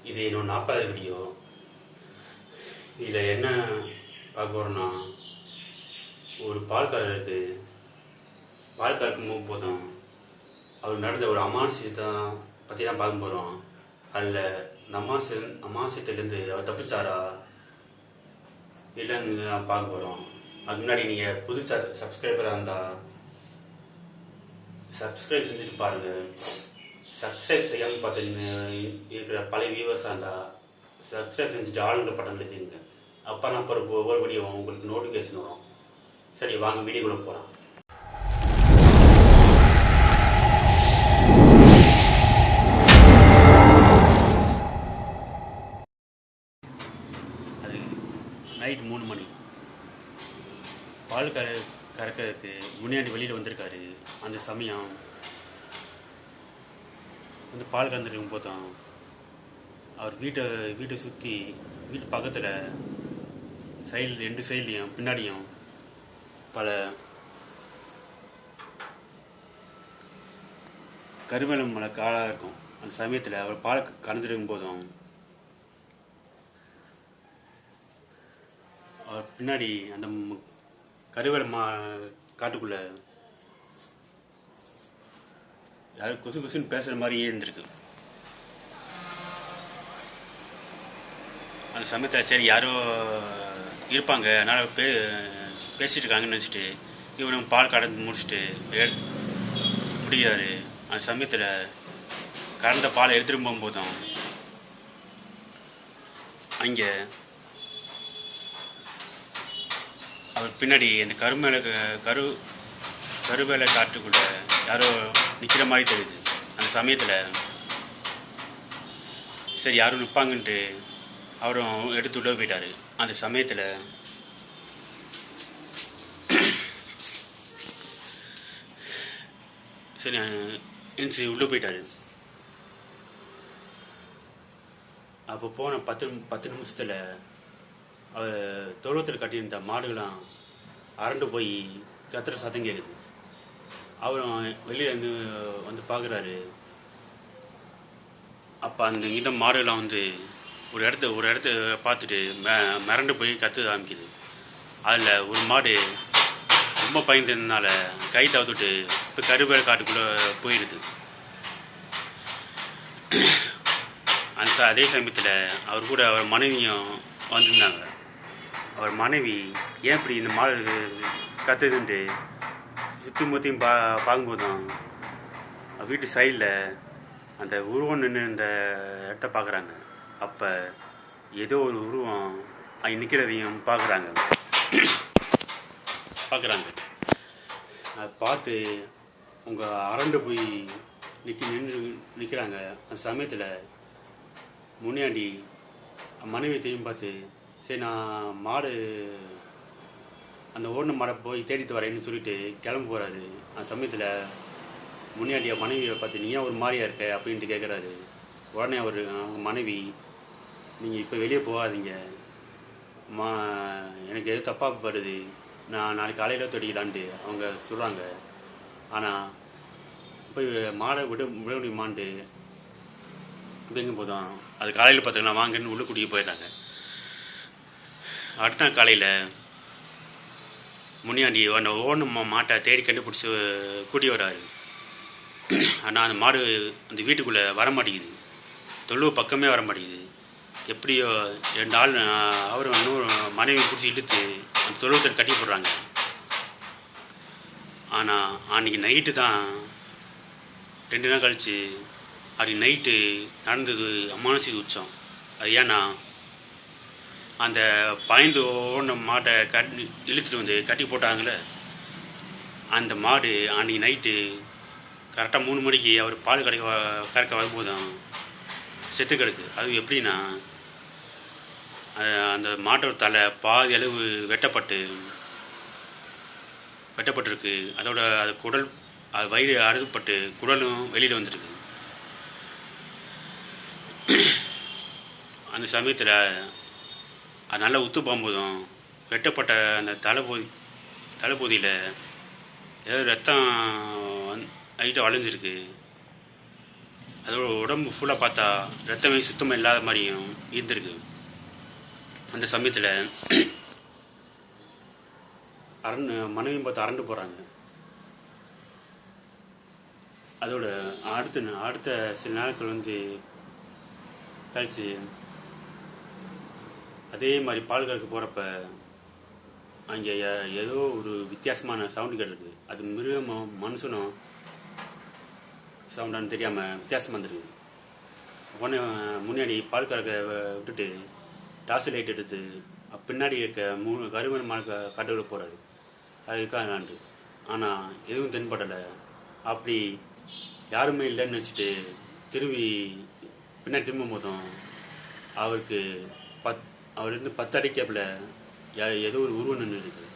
இது என்னோட 40வது வீடியோ. இதில் என்ன பார்க்க போகிறோன்னா, ஒரு பால்காரருக்கு பால் கறக்கும் போதும் அவர் நடந்த ஒரு அமானுஷத்தை பற்றி தான் பார்க்க போகிறோம். அதில் இந்த அமானுஷத்துலேருந்து அவர் தப்பிச்சாரா இல்லைன்னு பார்க்க போகிறோம். அதுக்கு முன்னாடி நீங்கள் புது சப்ஸ்கிரைபராக இருந்தால் சப்ஸ்கிரைப் செஞ்சுட்டு பாருங்கள். சப்ஸ்கிரைப் செய்யாமல் பார்த்து இருக்கிற பழைய வியூவர்ஸாக இருந்தால் சப்ஸ்கிரைப் செஞ்சுட்டு ஆளுங்களை பட்டம் எழுதிங்க. அப்போ நான் ஒவ்வொரு வீடியோ உங்களுக்கு நோட்டிஃபிகேஷன் வரும். சரி, வாங்க வீடியோக்குள்ளே போகலாம். அது நைட் 3 மணி. பால் கறக்கிறதுக்கு முன்னாடி வெளியில் வந்திருக்காரு. அந்த சமயம் வந்து பால் கறந்துருக்கும் போதும் அவர் வீட்டை சுற்றி வீட்டு பக்கத்தில் சைடில் 2 சைட்லேயும் பின்னாடியும் பல கருவேலம் மலை காலாக இருக்கும். அந்த சமயத்தில் அவர் பால் கறந்துருக்கும் போதும் அவர் பின்னாடி அந்த கருவேலம் காட்டுக்குள்ளே யாரும் குசு குசுன்னு பேசுகிற மாதிரியே இருந்திருக்கு. அந்த சமயத்தில் சரி யாரோ இருப்பாங்க, அதனால் பேசிகிட்டு இருக்காங்கன்னு நினச்சிட்டு இவனும் பால் கடந்து முடிச்சுட்டு முடியாது. அந்த சமயத்தில் கறந்த பாலை எடுத்துகிட்டு போகும்போதும் அங்கே அவர் பின்னாடி அந்த கருவேலை காட்டுக்குள்ளே யாரோ நிற்கிற மாதிரி தெரியுது. அந்த சமயத்தில் சரி யாரும் நிற்பாங்கன்ட்டு அவரும் எடுத்து உள்ளே போயிட்டார். அந்த சமயத்தில் சரி எந்திரிச்சு உள்ளே போயிட்டார். அப்போ போன 10 நிமிஷத்தில் அவர் தொழுவத்தில் கட்டியிருந்த மாடுகளாம் அரண்டு போய் கத்துற சத்தம் கேட்குது. அவரும் வெளியிலேருந்து வந்து பார்க்குறாரு. அப்போ அந்த இந்த மாடுகள்லாம் வந்து ஒரு இடத்த பார்த்துட்டு மிரண்டு போய் கற்று ஆரம்பிக்குது. அதில் ஒரு மாடு ரொம்ப பயந்ததுனால கை தவிர்த்துட்டு இப்போ கருவேல காட்டுக்குள்ளே போயிடுது. அதே சமயத்தில் அவர் கூட அவர் மனைவியும் வந்திருந்தாங்க. அவர் மனைவி ஏன் இப்படி இந்த மாடு கத்துதுன்ட்டு சுற்றி முற்றியும் பார்க்கும்போதும் வீட்டு சைடில் அந்த உருவம் நின்று இந்த இடத்த பார்க்குறாங்க. அப்போ ஏதோ ஒரு உருவம் அங்கே நிற்கிறதையும் பார்க்குறாங்க. அதை பார்த்து அவங்க அரண்டு போய் நிற்கிறாங்க. அந்த சமயத்தில் முன்னாடி மனைவி திரும்பி பார்த்து சரி நான் மாடு அந்த ஓடின மாடை போய் தேடிட்டு வரேன்னு சொல்லிட்டு கிளம்ப போகிறாரு. அந்த சமயத்தில் முன்னாடி மனைவியை பார்த்து நீ ஏன் ஒரு மாதிரியாக இருக்க அப்படின்ட்டு கேட்குறாரு. உடனே அவங்க மனைவி நீங்கள் இப்போ வெளியே போகாதீங்க, எனக்கு எது தப்பாக படுது, நான் நாளைக்கு காலையில் தொடிக்கலான்ட்டு அவங்க சொல்கிறாங்க. ஆனால் போய் மாடை விட முடியுமான்ட்டு எங்கே போதும் அது காலையில் பார்த்துக்கலாம் வாங்கன்னு உள்ளே கூட்டிகிட்டு போயிடுறாங்க. அடுத்த நாள் காலையில் முனியாண்டி அந்த ஓணும் மாட்டை தேடி கண்டுபிடிச்சி கூட்டி வராரு. ஆனால் அந்த மாடு அந்த வீட்டுக்குள்ளே வர மாட்டேங்குது, தொழுவு பக்கமே வர மாட்டேங்குது. எப்படியோ 2 ஆள் அவரும் இன்னொரு மனைவி பிடிச்சி இழுத்து அந்த தொழுவத்தில் கட்டி போடுறாங்க. ஆனால் அன்றைக்கி நைட்டு தான் 2 நாள் கழித்து அன்றைக்கி நைட்டு நடந்தது அமானுஷ உச்சம். அது ஏன்னா அந்த பாய்ந்து ஓடின மாட்டை இழுத்துட்டு வந்து கட்டி போட்டாங்களே, அந்த மாடு அன்றைக்கி நைட்டு கரெக்டாக 3 மணிக்கு அவர் பால் கறக்க வரும்போதும் செத்து கிடக்கு. அது எப்படின்னா அந்த மாட்டோட தலை பாதி அளவு வெட்டப்பட்டிருக்கு. அதோட அது குடல் அது வயிறு அறுப்பட்டு குடலும் வெளியில் வந்துருக்கு. அந்த சமயத்தில் அது நல்லா உத்து போகும்போதும் வெட்டப்பட்ட அந்த தலைப்பகுதியில் ஏதோ ரத்தம் லைட்டாக வளைஞ்சிருக்கு. அதோட உடம்பு ஃபுல்லாக பார்த்தா ரத்தமே சுத்தமாக இல்லாத மாதிரியும் இருந்திருக்கு. அந்த சமயத்தில் மனைவியும் பார்த்து அரண்டு போகிறாங்க. அதோட அடுத்த சில நாட்கள் கழிச்சு அதே மாதிரி பால் கறக்க போகிறப்ப அங்கே ஏதோ ஒரு வித்தியாசமான சவுண்டு கேட்டிருக்கு. அது மிருகமும் மனுஷனும் சவுண்டான்னு தெரியாமல் வித்தியாசமாக வந்துருக்கு. உடனே முன்னாடி பால் கறக்க விட்டுட்டு டார்ச் லைட் எடுத்து பின்னாடி இருக்க 3 கருமணமான காட்டுக்குள்ள போகிறாரு. அது இருக்காண்டு ஆனால் எதுவும் தென்படலை. அப்படி யாருமே இல்லைன்னு வச்சுட்டு பின்னாடி திரும்பும் போதும் அவருக்கு அவர் 10 அடி கேப்பில் ஏதோ ஒரு உருவம் நின்று இருக்குது.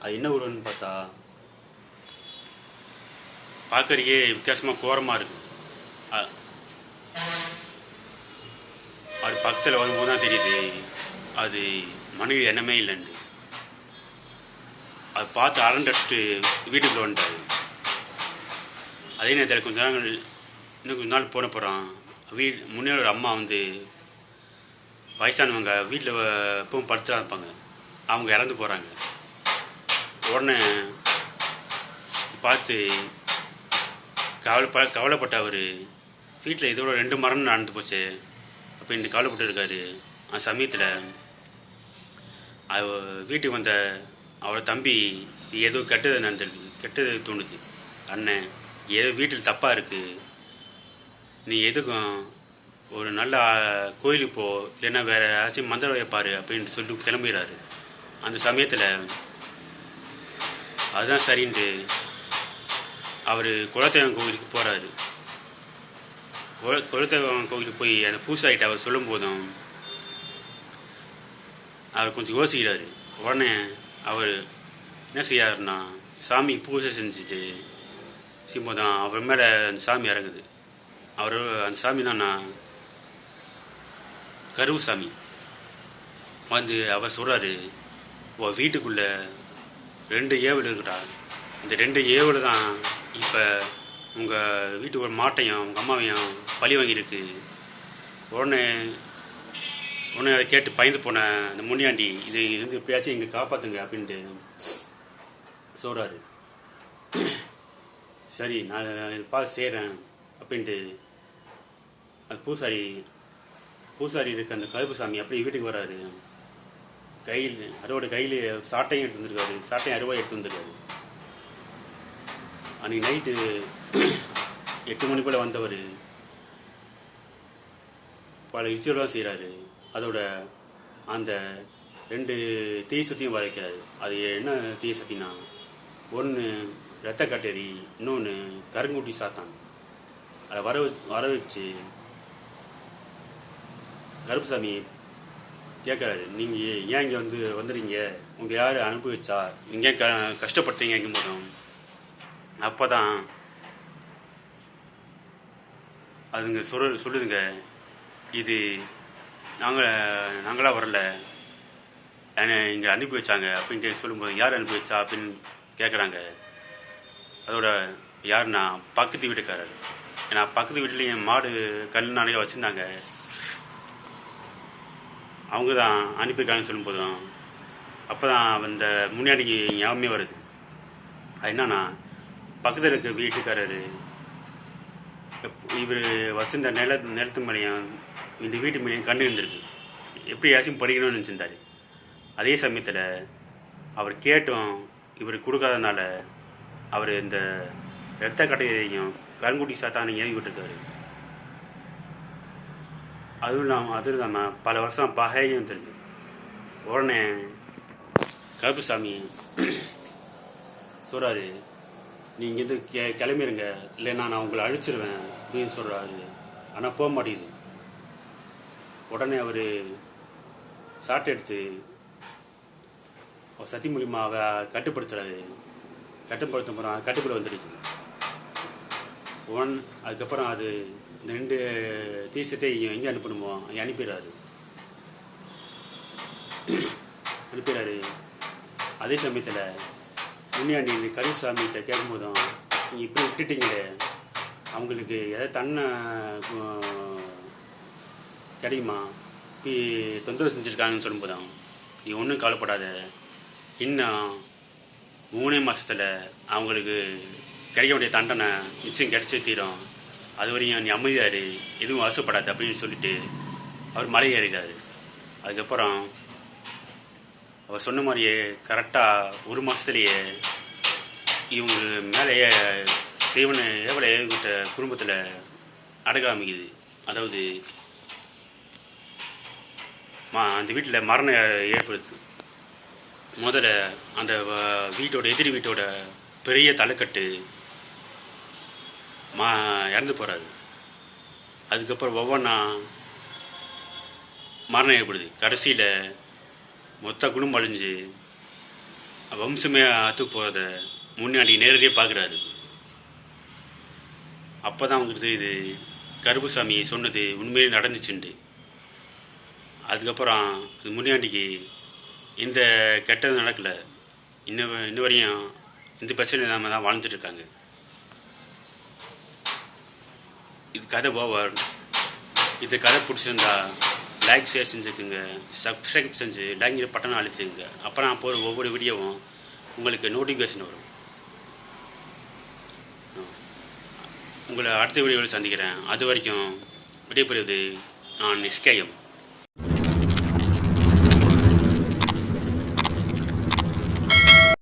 அது என்ன உருவம்னு பார்த்தா பார்க்கறக்கே வித்தியாசமாக கோரமாக இருக்குது. அவர் பக்கத்தில் வரும்போது தான் தெரியுது அது மனைவி எண்ணமே இல்லைன்னு. அதை பார்த்து அரண்டடிச்சிட்டு வீட்டுக்குள்ளே வந்துட்டார். அதே நேரத்தில் கொஞ்ச நாள் போன போகிறான். முன்னாடி ஒரு அம்மா வயசானவங்க வீட்டில் எப்பவும் படுத்துதான் இருப்பாங்க. அவங்க இறந்து போகிறாங்க. உடனே பார்த்து கவலைப்பட்ட அவர் வீட்டில் இதோட 2 மரணம் நடந்து போச்சு அப்படின்னு கவலைப்பட்டு இருக்காரு. அந்த சமயத்தில் வீட்டுக்கு வந்த அவரோட தம்பி ஏதோ கெட்டது தோணுது. அண்ணன் ஏதோ வீட்டில் தப்பாக இருக்குது, நீ எதுக்கும் ஒரு நல்ல கோயிலுக்கு போ, இல்லைன்னா வேறு ஏதாச்சும் மந்திரம் வைப்பார் அப்படின்ட்டு சொல்லி கிளம்புகிறாரு. அந்த சமயத்தில் அதுதான் சரின்ட்டு அவர் குலதெய்வம் கோவிலுக்கு போகிறாரு. குலதெய்வம் கோவிலுக்கு போய் அந்த பூசாரிட்ட அவர் சொல்லும் போதும் அவர் கொஞ்சம் யோசிக்கிறாரு. உடனே அவர் என்ன செய்யாருன்னா சாமி பூஜை செஞ்சுட்டு செய்யும்போதான் அவர் மேலே அந்த சாமி இறங்குது. அந்த சாமி தான் கருவுசாமி. அவர் சொல்கிறாரு, வீட்டுக்குள்ளே 2 ஏவல் இருக்குடா. இந்த 2 ஏவல் தான் இப்போ உங்கள் வீட்டுக்கு ஒரு மாட்டையும் உங்கள் அம்மாவையும் பழி வாங்கியிருக்கு. உடனே அதை கேட்டு பயந்து போன அந்த முனியாண்டி இது எப்படியாச்சும் எங்களை காப்பாற்றுங்க அப்படின்ட்டு சொல்கிறாரு. சரி, நான் பார்த்து செய்கிறேன் அப்படின்ட்டு அது பூசாரி இருக்க அந்த கருப்புசாமி அப்படி வீட்டுக்கு வராரு. கையில் சாட்டையும் எடுத்து வந்துருக்காரு. சாட்டையும் அருவாய் எடுத்து வந்துருக்காரு. அன்றைக்கி நைட்டு 8 மணி போல் வந்தவர் பல விஷயம்லாம் செய்கிறாரு. அதோட அந்த 2 தீ சக்தியும் வரைக்கிறாரு. அது என்ன தீ சக்தினா, ஒன்று ரத்த கட்டேரி, இன்னொன்று கருங்குட்டி சாத்தான். அதை வர வச்சு கருப்புசாமி கேட்குறாரு, நீங்கள் ஏன் இங்கே வந்துடுறீங்க, உங்கள் யார் அனுப்பி வச்சா, நீங்கள் ஏன் கஷ்டப்படுத்தீங்க கேட்கும் போதும் அப்போ தான் அதுங்க சொல்லுதுங்க, இது நாங்களாக வரல, இங்கே அனுப்பி வச்சாங்க அப்படின்னு சொல்லும்போது யார் அனுப்பி வச்சா அப்படின்னு கேட்குறாங்க. அதோட யாருன்னா பக்கத்து வீட்டுக்காரர். ஏன்னா பக்கத்து வீட்லேயும் மாடு கல்லுனாலே வச்சுருந்தாங்க. அவங்க தான் அனுப்பியிருக்காங்கன்னு சொல்லும்போதும் அப்போ தான் அந்த முன்னாடிக்கு ஞாபகமே வருது. அது என்னன்னா, பக்கத்தில் இருக்க வீட்டுக்காரர் இவர் வச்சிருந்த நிலத்து மேலேயும் இந்த வீட்டு மேலேயும் கண்டு இருந்திருக்கு. எப்படியாச்சும் படிக்கணும்னு நினச்சிருந்தார். அதே சமயத்தில் அவர் கேட்டும் இவர் கொடுக்காதனால அவர் இந்த ரத்த கட்டையையும் கருங்குட்டி சாத்தானையும் ஏவி விட்டுருக்காரு. அதுவும் இல்லாமல் பல வருஷம் பகையும் இருந்திருக்கு. உடனே கருப்புசாமி சொல்கிறாரு, நீங்கள் இது கிளம்பிடுங்க, இல்லைன்னா நான் உங்களை அழிச்சிருவேன் அப்படின்னு சொல்கிறாரு. ஆனால் போக மாட்டேங்குது. உடனே அவர் சாட்டை எடுத்து சத்தி மூலியமாக அவ கட்டுப்படுத்துகிறாரு. கட்டுப்படுத்த போகிறான், கட்டுப்பட வந்துடுச்சு. அதுக்கப்புறம் அது இந்த 2 தீசத்தை எங்கே அனுப்பணுமோ அங்கே அனுப்பிடுறாரு. அதே சமயத்தில் முனியாண்டி இந்த கருசாமிகிட்ட கேட்கும்போதும், நீங்கள் இப்படி விட்டுட்டீங்களே, அவங்களுக்கு ஏதாவது தன்னை கிடைக்குமா இப்படி தொந்தரவு செஞ்சுருக்காங்கன்னு சொல்லும்போது தான் நீ ஒன்றும் கவலைப்படாத, இன்னும் 3 மாதத்தில் அவங்களுக்கு கிடைக்க வேண்டிய தண்டனை நிச்சயம் கிடைச்சே தீரும், அது வரையும் நீ அமைதியாரு, எதுவும் அவசரப்படாது அப்படின்னு சொல்லிட்டு அவர் மலை ஏறிட்டார். அதுக்கப்புறம் அவர் சொன்ன மாதிரியே கரெக்டாக 1 மாதத்துலேயே இவங்க மேலேயே செய்வனை ஏவலை ஏவிட்ட குடும்பத்தில் அடக்க ஆரம்பிக்குது. அதாவது அந்த வீட்டில் மரணம் ஏற்படுது. முதல்ல அந்த எதிரி வீட்டோட பெரிய தலைக்கட்டு இறந்து போகிறாரு. அதுக்கப்புறம் ஒவ்வொன்றா மரணம் ஏற்படுது. கடைசியில் மொத்த குடும்பம் அழிஞ்சு வம்சமே அத்து போகிறத முன்னாடி நேரடியாக பார்க்குறாரு. அப்போ தான் அவங்களுக்கு தெரியுது கருப்புசாமி சொன்னது உண்மையிலே நடந்துச்சுண்டு. அதுக்கப்புறம் அது முன்னாடிக்கு இந்த கெட்டது நடக்கலை, இன்ன வரையும் இந்த பிரச்சனை இல்லாமல் தான் வாழ்ந்துட்டுருக்காங்க. இது கதை ஓவர். இந்த கதை பிடிச்சிருந்தா லைக் ஷேர் செஞ்சுக்குங்க, சப்ஸ்கிரைப் செஞ்சு லைங்கிற பட்டனை அழுத்துங்க. அப்போ நான் போகிற ஒவ்வொரு வீடியோவும் உங்களுக்கு நோட்டிஃபிகேஷன் வரும். உங்களை அடுத்த வீடியோவில் சந்திக்கிறேன். அது வரைக்கும் விடைபெறுவது நான் SKM.